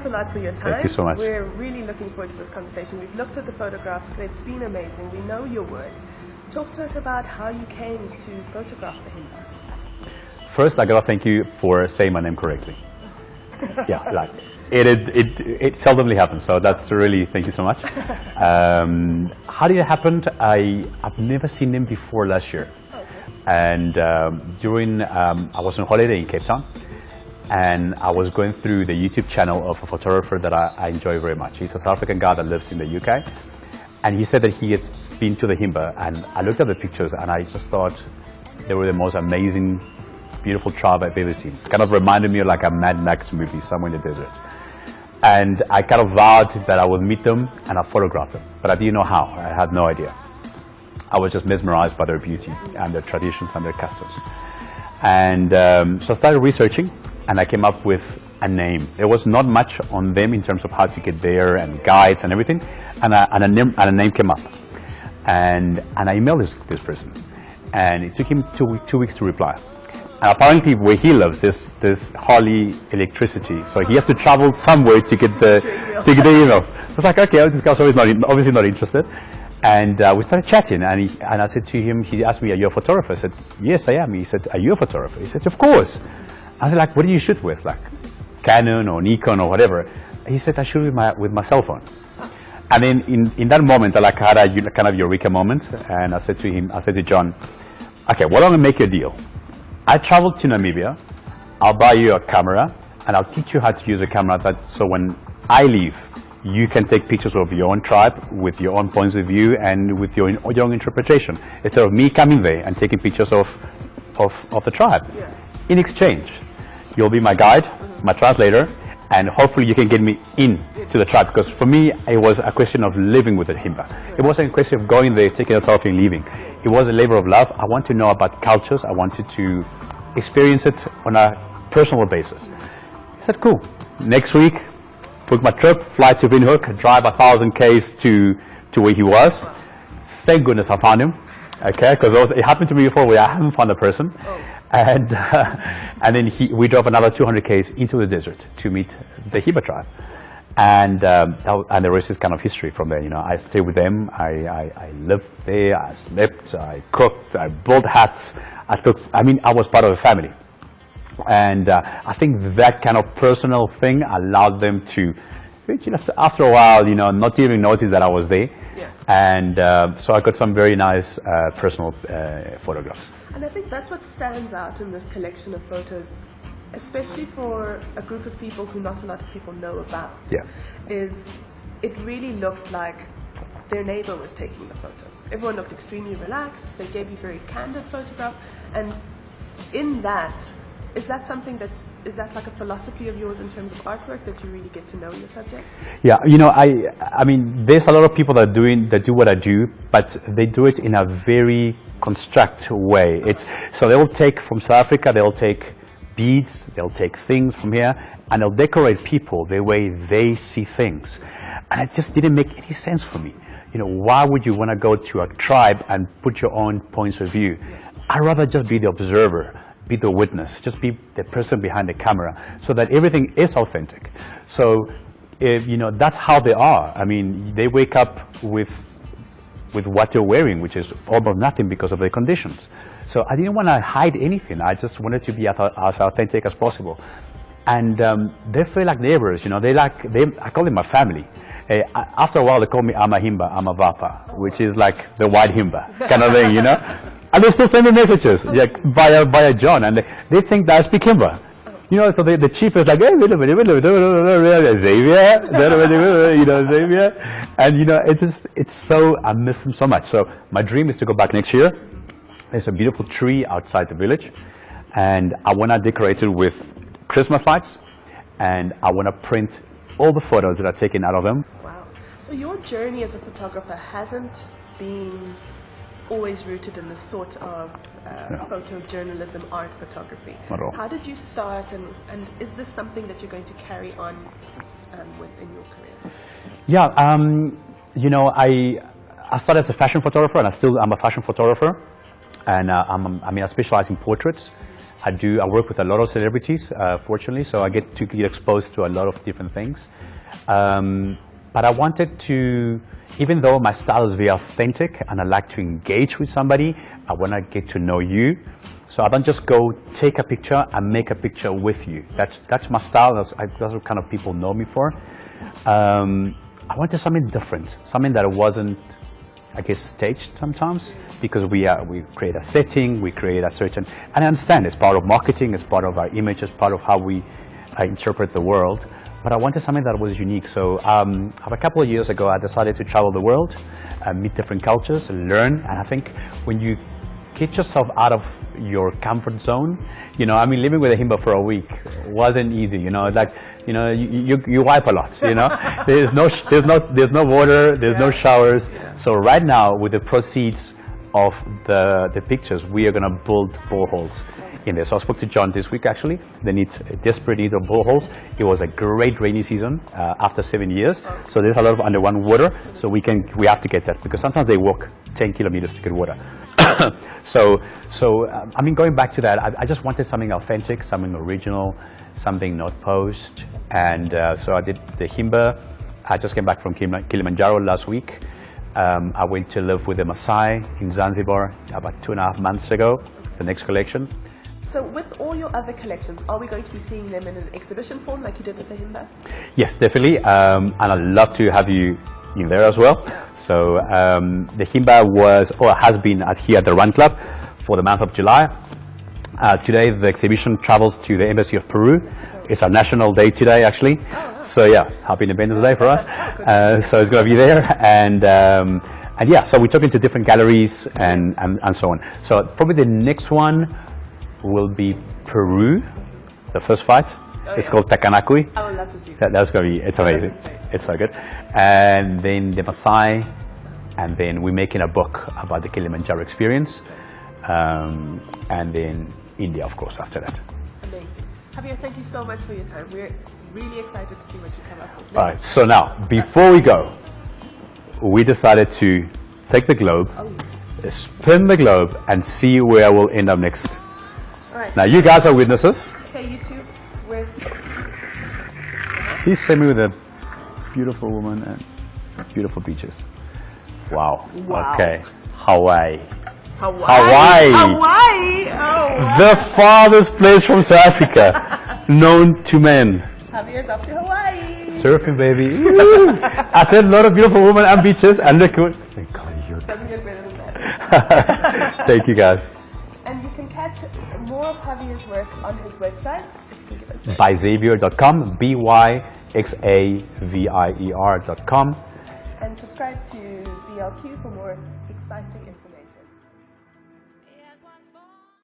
a lot for your time. Thank you so much. We're really looking forward to this conversation. We've looked at the photographs. They've been amazing. We know your work. Talk to us about how you came to photograph the Himba. First, I gotta thank you for saying my name correctly. Yeah, like it seldomly happens, so that's really, thank you so much. How did it happen? I've never seen him before last year. And during, I was on holiday in Cape Town, and I was going through the YouTube channel of a photographer that I enjoy very much. He's a South African guy that lives in the UK, and he said that he had been to the Himba, and I looked at the pictures and I just thought they were the most amazing, beautiful tribe I've ever seen. It kind of reminded me of like a Mad Max movie somewhere in the desert. And I kind of vowed that I would meet them and I photographed them, but I didn't know how. I had no idea. I was just mesmerized by their beauty and their traditions and their customs. And so I started researching, and I came up with a name. There was not much on them in terms of how to get there and guides and everything, and a name came up. And I emailed this person, and it took him two weeks to reply. And apparently where he lives, there's hardly electricity, so he has to travel somewhere to get the email. So I was like, okay, this guy's obviously not interested. And we started chatting, and I said to him, he asked me, are you a photographer? I said, yes, I am. He said, are you a photographer? He said, of course. I said, like, what do you shoot with? Like Canon or Nikon or whatever? He said, I shoot with my cell phone. And then in that moment, I like had a kind of eureka moment, and I said to John, okay, well, I'm going to make you a deal. I travel to Namibia, I'll buy you a camera, and I'll teach you how to use a camera so when I leave, you can take pictures of your own tribe with your own points of view and with your own interpretation, instead of me coming there and taking pictures of the tribe. Yeah. In exchange, you'll be my guide, my translator, and hopefully you can get me into the tribe, because for me, it was a question of living with the Himba. It wasn't a question of going there, taking a selfie and leaving. It was a labor of love. I want to know about cultures. I wanted to experience it on a personal basis. I said, cool. Next week, book my trip, fly to Windhoek, drive 1,000 k's to where he was. Thank goodness I found him, okay, because it happened to me before where I haven't found a person. And then we drove another 200 k's into the desert to meet the Himba tribe. And the rest is kind of history from there. You know, I stayed with them, I lived there, I slept, I cooked, I built hats. I was part of the family. And I think that kind of personal thing allowed them to, after a while, not even notice that I was there. Yeah. And so I got some very nice personal photographs. And I think that's what stands out in this collection of photos, especially for a group of people who not a lot of people know about. Yeah. Is it really looked like their neighbor was taking the photo. Everyone looked extremely relaxed. They gave you very candid photographs. And in that, is that something that, is that like a philosophy of yours in terms of artwork, that you really get to know your subjects? Yeah, I mean, there's a lot of people that do what I do, but they do it in a very construct way. So they'll take from South Africa, they'll take beads, they'll take things from here, and they'll decorate people the way they see things. And it just didn't make any sense for me. Why would you want to go to a tribe and put your own points of view? I'd rather just be the observer, be the witness, just be the person behind the camera, so that everything is authentic. So, that's how they are. I mean, they wake up with what they're wearing, which is almost nothing because of their conditions. So I didn't want to hide anything. I just wanted to be as authentic as possible. And they feel like neighbors. I call them my family. After a while, they call me Ama Himba, Ama Vapa, which is like the white Himba kind of thing, And they still send me messages via John, and they think that I speak Himba. So the chief is like, hey, wait a minute, Xavier, Xavier. And, it's so, I miss him so much. So my dream is to go back next year. There's a beautiful tree outside the village, and I want to decorate it with Christmas lights, and I want to print all the photos that are taken out of them. Wow. So your journey as a photographer hasn't been always rooted in this sort of photojournalism, art photography. Not at all. How did you start, and is this something that you're going to carry on with in your career? Yeah, I started as a fashion photographer, and I'm a fashion photographer, and I specialize in portraits. I work with a lot of celebrities, fortunately, so I get to get exposed to a lot of different things. But I wanted to, even though my style is very authentic and I like to engage with somebody, I want to get to know you. So I don't just go take a picture and make a picture with you. That's my style. That's what kind of people know me for. I wanted something different, something that wasn't, I guess, staged sometimes, because we create a setting, we create a certain, and I understand it's part of marketing, it's part of our image, it's part of how we interpret the world. But I wanted something that was unique. So a couple of years ago, I decided to travel the world, meet different cultures, learn. And I think when you get yourself out of your comfort zone, you know, I mean, living with a Himba for a week wasn't easy. You know, like, you know, you wipe a lot. You know, there's no water, there's no showers. So right now, with the proceeds of the pictures, we are going to build boreholes in there. So I spoke to John this week, actually. They need a desperate need of boreholes. It was a great rainy season after 7 years. So there's a lot of underground water. So we have to get that, because sometimes they walk 10 kilometers to get water. So I mean, going back to that, I just wanted something authentic, something original, something not posed. And so I did the Himba. I just came back from Kilimanjaro last week. I went to live with the Maasai in Zanzibar about 2.5 months ago, the next collection. So with all your other collections, are we going to be seeing them in an exhibition form like you did with the Himba? Yes, definitely. And I'd love to have you in there as well. So the Himba has been here at the Run Club for the month of July. Today the exhibition travels to the Embassy of Peru. It's our national day today, actually. So yeah, happy Independence Day for us. So it's going to be there. And yeah, so we're talking to different galleries and so on. So probably the next one will be Peru, the first fight. It's called Takanakui. I would love to see that. That's going to be, it's amazing. It's so good. And then the Maasai, and then we're making a book about the Kilimanjaro experience. And then India, of course, after that. Amazing. Javier, thank you so much for your time. We're really excited to see what you come up with. All right, so now, before we go, we decided to take the globe, spin the globe, and see where we'll end up next. All right. Now, you guys are witnesses. Okay, you two, where's... Please send me with a beautiful woman and beautiful beaches. Wow. Wow. Okay. Hawaii. Hawaii! Hawaii! Oh, wow. The farthest place from South Africa known to men. Javier's off to Hawaii. Surfing, baby. I said a lot of beautiful women and beaches, and look what... Doesn't get better than that. Thank you, guys. And you can catch more of Javier's work on his website. By Xavier.com, BYXAVIER.com. And subscribe to BLQ for more exciting information.